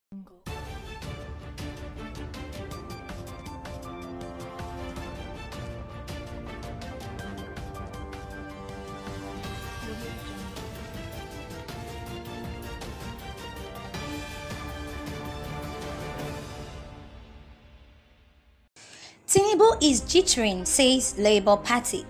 Tinubu is jittering, says Labour Party.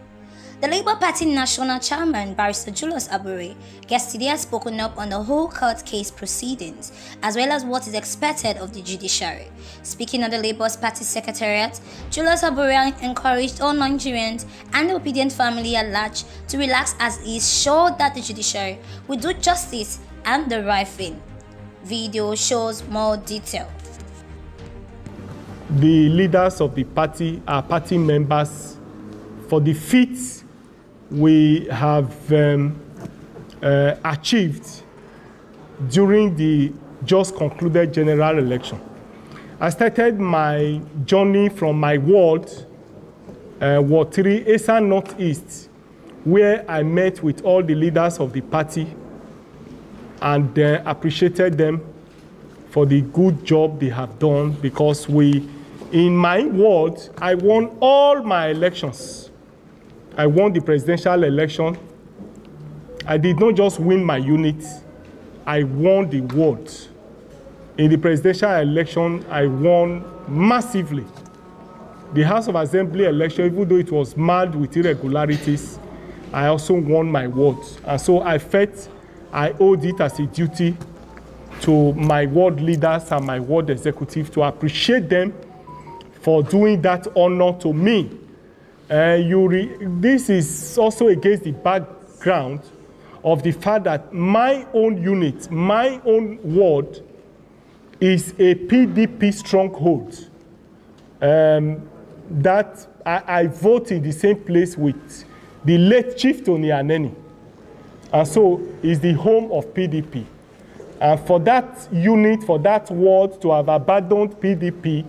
The Labour Party National Chairman, Barrister Jittery Abure, yesterday has spoken up on the whole court case proceedings, as well as what is expected of the judiciary. Speaking at the Labour Party Secretariat, Jittery Abure encouraged all Nigerians and the obedient family at large to relax, as he is sure that the judiciary will do justice and the right thing. Video shows more detail. The leaders of the party are party members for the feats we have achieved during the just concluded general election. I started my journey from my ward, Ward 3, Esa Northeast, where I met with all the leaders of the party and appreciated them for the good job they have done, because in my ward, I won all my elections. I won the presidential election. I did not just win my unit, I won the ward. In the presidential election, I won massively. The House of Assembly election, even though it was marred with irregularities, I also won my ward. And so I felt I owed it as a duty to my ward leaders and my ward executive to appreciate them for doing that honor to me. This is also against the background of the fact that my own unit, my own ward, is a PDP stronghold. That I vote in the same place with the late Chief Tony Aneni. And so it's the home of PDP. And for that unit, for that ward to have abandoned PDP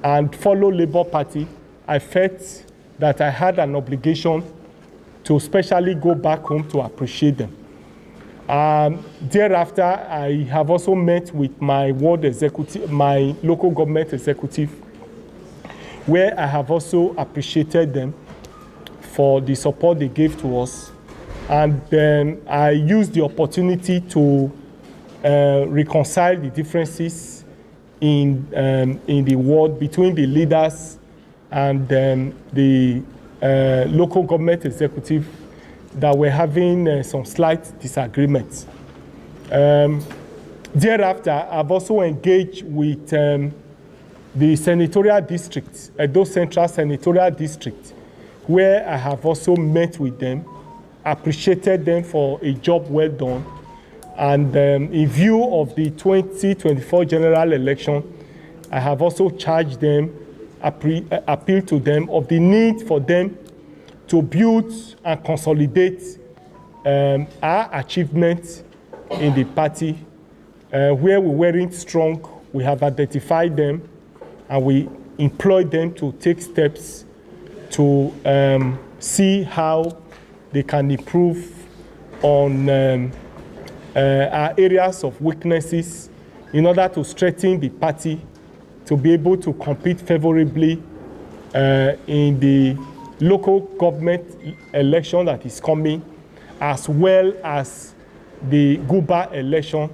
and follow Labour Party, I felt that I had an obligation to especially go back home to appreciate them. Thereafter, I have also met with my ward executive, my local government executive, where I have also appreciated them for the support they gave to us. And then I used the opportunity to reconcile the differences in the ward between the leaders and the local government executive that were having some slight disagreements. Thereafter, I've also engaged with the senatorial district, Edo Central Senatorial District, where I have also met with them, appreciated them for a job well done, and in view of the 2024 general election, I have also charged them, appealed to them of the need for them to build and consolidate our achievements in the party. Where we weren't strong, we have identified them and we employed them to take steps to see how they can improve on our areas of weaknesses in order to strengthen the party to be able to compete favorably in the local government election that is coming, as well as the Guba election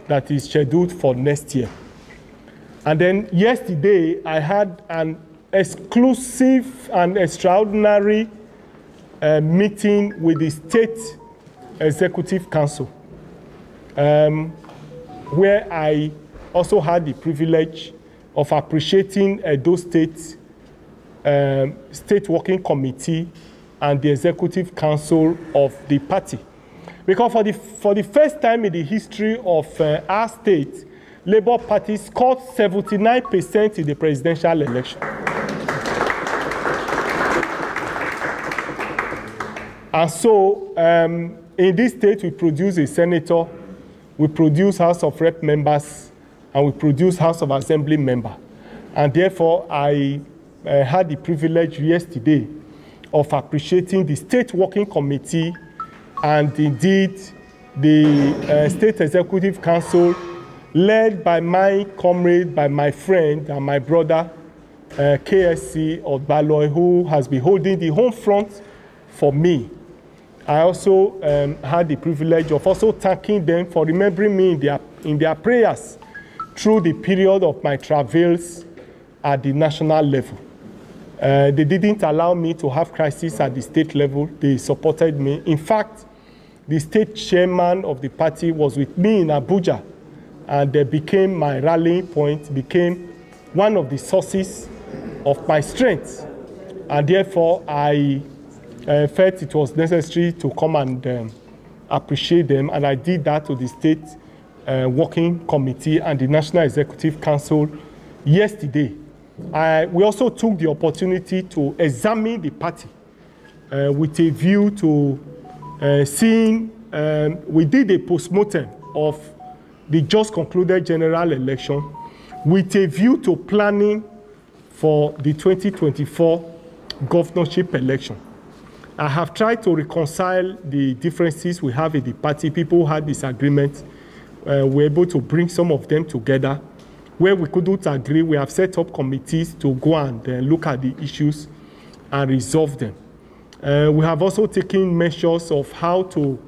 that is scheduled for next year. And then yesterday, I had an exclusive and extraordinary meeting with the State Executive Council, where I also had the privilege of appreciating Edo State Working Committee and the Executive Council of the party. Because for the first time in the history of our state, Labour Party scored 79% in the presidential election. And so, in this state, we produce a senator, we produce House of Rep members, and we produce House of Assembly member. And therefore, I had the privilege yesterday of appreciating the State Working Committee and indeed the State Executive Council led by my comrade, by my friend and my brother, KSC Odbaloy, who has been holding the home front for me. I also had the privilege of also thanking them for remembering me in their prayers through the period of my travels at the national level. They didn't allow me to have crisis at the state level. They supported me. In fact, the state chairman of the party was with me in Abuja, and they became my rallying point, became one of the sources of my strength. And therefore, I felt it was necessary to come and appreciate them, and I did that to the state working committee and the National Executive Council yesterday. We also took the opportunity to examine the party with a view to seeing, we did a postmortem of the just concluded general election with a view to planning for the 2024 governorship election. I have tried to reconcile the differences we have in the party. People had disagreements. We're able to bring some of them together. Where we couldn't agree, we have set up committees to go and look at the issues and resolve them. We have also taken measures of how to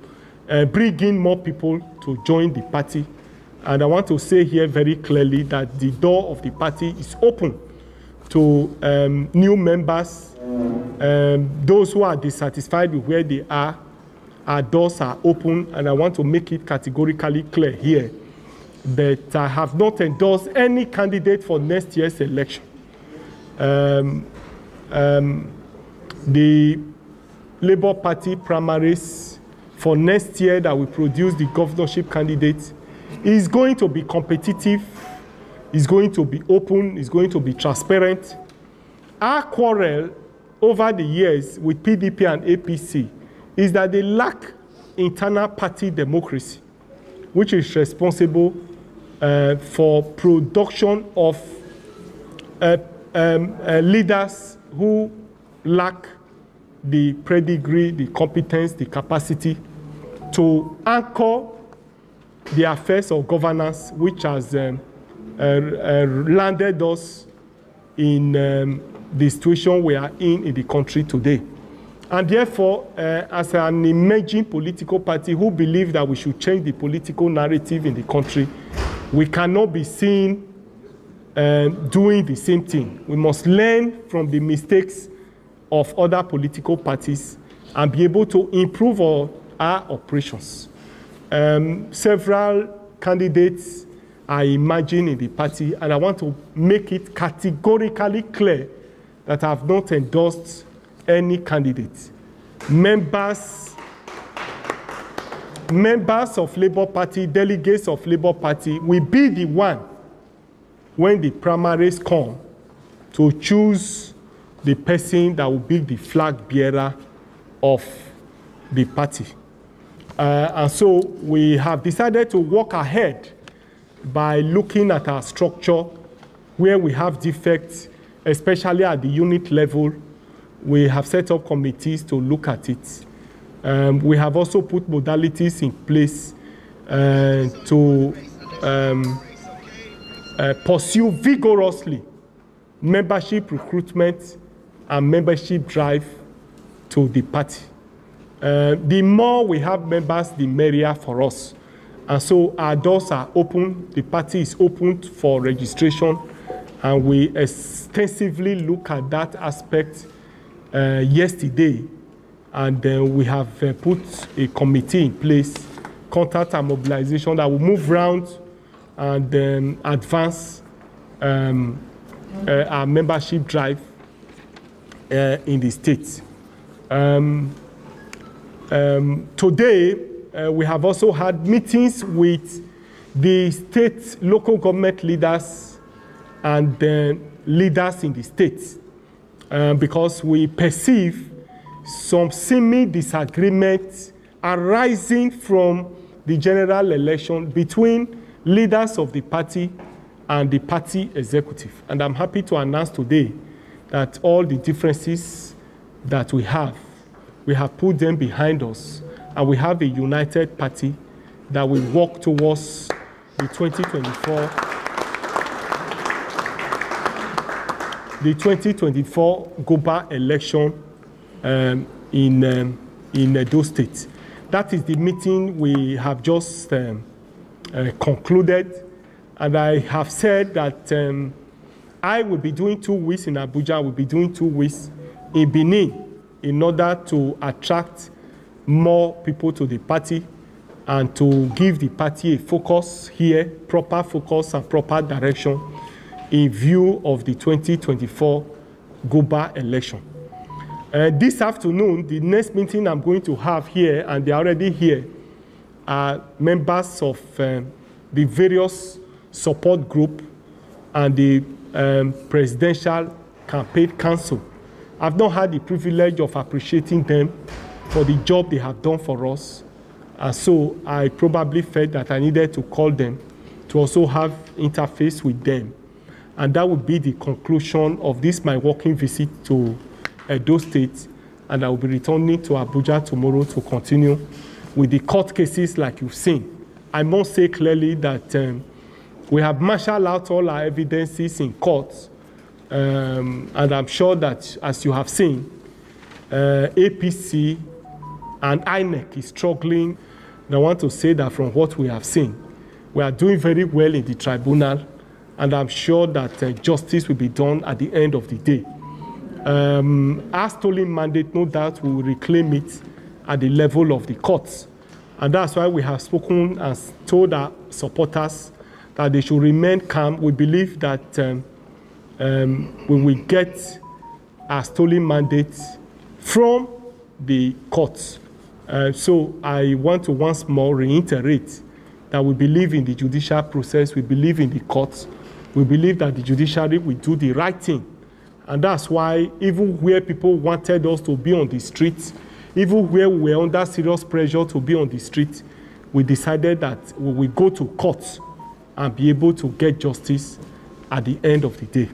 bring in more people to join the party. And I want to say here very clearly that the door of the party is open to new members. Those who are dissatisfied with where they are, our doors are open, and I want to make it categorically clear here that I have not endorsed any candidate for next year's election. The Labour Party primaries for next year that will produce the governorship candidate is going to be competitive, is going to be open, is going to be transparent. Our quarrel over the years with PDP and APC is that they lack internal party democracy, which is responsible for production of leaders who lack the pedigree, the competence, the capacity to anchor the affairs of governance, which has landed us in the situation we are in the country today. And therefore, as an emerging political party who believe that we should change the political narrative in the country, we cannot be seen doing the same thing. We must learn from the mistakes of other political parties and be able to improve our operations. Several candidates are emerging in the party, and I want to make it categorically clear that I have not endorsed any candidate. Members of Labour Party, delegates of Labour Party will be the one, when the primaries come, to choose the person that will be the flag bearer of the party. And so we have decided to walk ahead by looking at our structure where we have defects, especially at the unit level. We have set up committees to look at it. We have also put modalities in place to pursue vigorously membership recruitment and membership drive to the party. The more we have members, the merrier for us. And so our doors are open. The party is open for registration, and we extensively look at that aspect yesterday. And we have put a committee in place, contact and mobilization, that will move around and advance our membership drive in the state. Today, we have also had meetings with the state, local government leaders and leaders in the state because we perceive some seeming disagreement arising from the general election between leaders of the party and the party executive. And I'm happy to announce today that all the differences that we have put them behind us, and we have a united party that will work towards the 2024 global election in Edo State. That is the meeting we have just concluded, and I have said that I will be doing 2 weeks in Abuja, I will be doing 2 weeks in Benin in order to attract more people to the party and to give the party a focus here, proper focus and proper direction in view of the 2024 global election. This afternoon, the next meeting I'm going to have here, and they're already here, are members of the various support group and the Presidential Campaign Council. I've not had the privilege of appreciating them for the job they have done for us. And so I probably felt that I needed to call them to also have interface with them. And that would be the conclusion of this, my working visit to Edo State. And I will be returning to Abuja tomorrow to continue with the court cases like you've seen. I must say clearly that we have marshaled out all our evidences in court. And I'm sure that, as you have seen, APC and INEC is struggling. And I want to say that from what we have seen, we are doing very well in the tribunal, and I'm sure that justice will be done at the end of the day. Our stolen mandate, no doubt, we will reclaim it at the level of the courts. And that's why we have spoken and told our supporters that they should remain calm. We believe that we will get our stolen mandates from the courts. So I want to once more reiterate that we believe in the judicial process, we believe in the courts, we believe that the judiciary will do the right thing. And that's why even where people wanted us to be on the streets, even where we were under serious pressure to be on the street, we decided that we will go to court and be able to get justice at the end of the day.